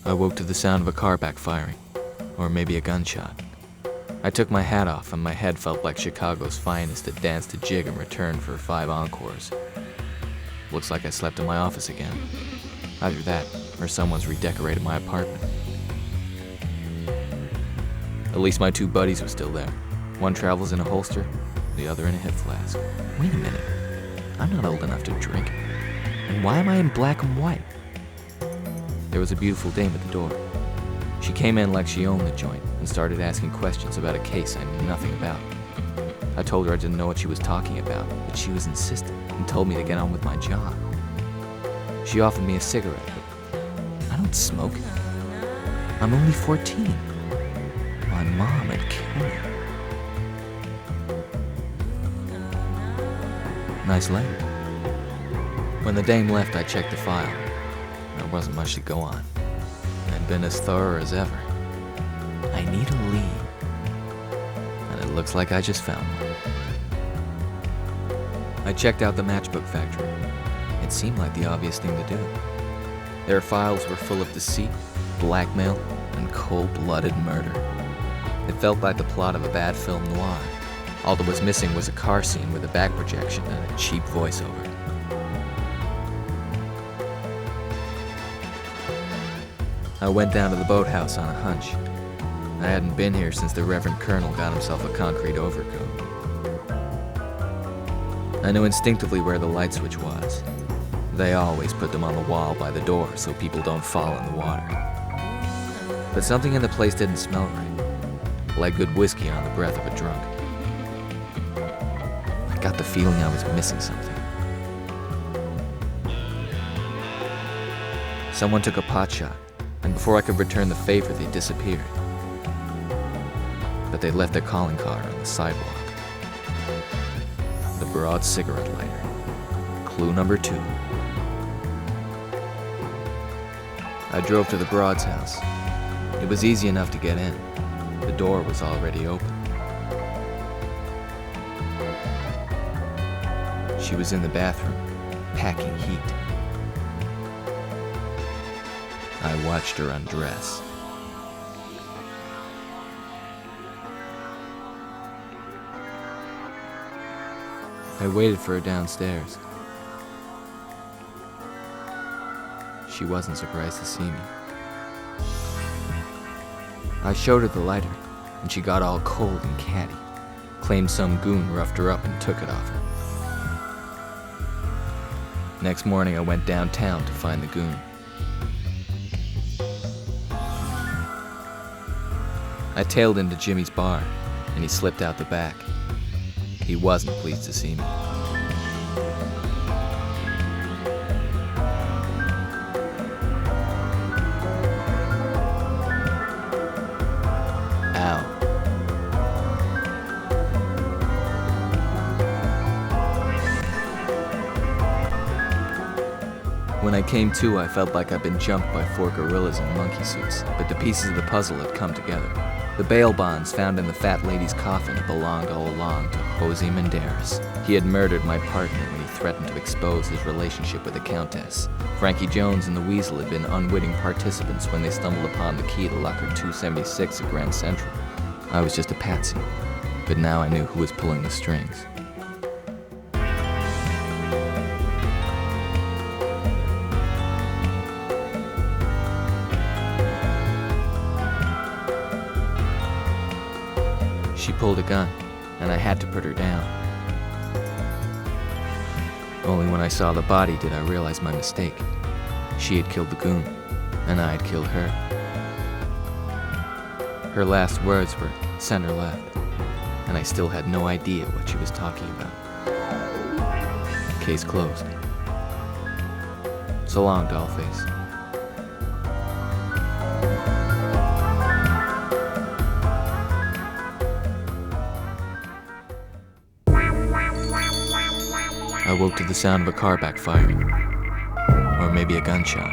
I woke to the sound of a car backfiring, or maybe a gunshot. I took my hat off and my head felt like Chicago's finest that danced a jig in return for 5 encores. Looks like I slept in my office again. Either that, or someone's redecorated my apartment. At least my 2 buddies were still there. One travels in a holster, the other in a hip flask. Wait a minute, I'm not old enough to drink. And why am I in black and white? There was a beautiful dame at the door. She came in like she owned the joint and started asking questions about a case I knew nothing about. I told her I didn't know what she was talking about, but she was insistent and told me to get on with my job. She offered me a cigarette, but I don't smoke. I'm only 14. My mom had killed me. Nice letter. When the dame left, I checked the file. There wasn't much to go on. I'd been as thorough as ever. I need a lead. And it looks like I just found one. I checked out the matchbook factory. It seemed like the obvious thing to do. Their files were full of deceit, blackmail, and cold-blooded murder. It felt like the plot of a bad film noir. All that was missing was a car scene with a back projection and a cheap voiceover. I went down to the boathouse on a hunch. I hadn't been here since the Reverend Colonel got himself a concrete overcoat. I knew instinctively where the light switch was. They always put them on the wall by the door so people don't fall in the water. But something in the place didn't smell right, like good whiskey on the breath of a drunk. I got the feeling I was missing something. Someone took a pot shot, and before I could return the favor, they disappeared. But they left their calling card on the sidewalk. The broad cigarette lighter. Clue number 2. I drove to the Broad's house. It was easy enough to get in. The door was already open. She was in the bathroom, packing heat. I watched her undress. I waited for her downstairs. She wasn't surprised to see me. I showed her the lighter, and she got all cold and catty, claimed some goon roughed her up and took it off her. Next morning, I went downtown to find the goon. I tailed into Jimmy's bar, and he slipped out the back. He wasn't pleased to see me. Ow. When I came to, I felt like I'd been jumped by 4 gorillas in monkey suits, but the pieces of the puzzle had come together. The bail bonds found in the fat lady's coffin had belonged all along to Jose Menderes. He had murdered my partner when he threatened to expose his relationship with the Countess. Frankie Jones and the Weasel had been unwitting participants when they stumbled upon the key to Locker 276 at Grand Central. I was just a patsy, but now I knew who was pulling the strings. She pulled a gun, and I had to put her down. Only when I saw the body did I realize my mistake. She had killed the goon, and I had killed her. Her last words were, "Send her left," and I still had no idea what she was talking about. Case closed. So long, dollface. I woke to the sound of a car backfiring, or maybe a gunshot.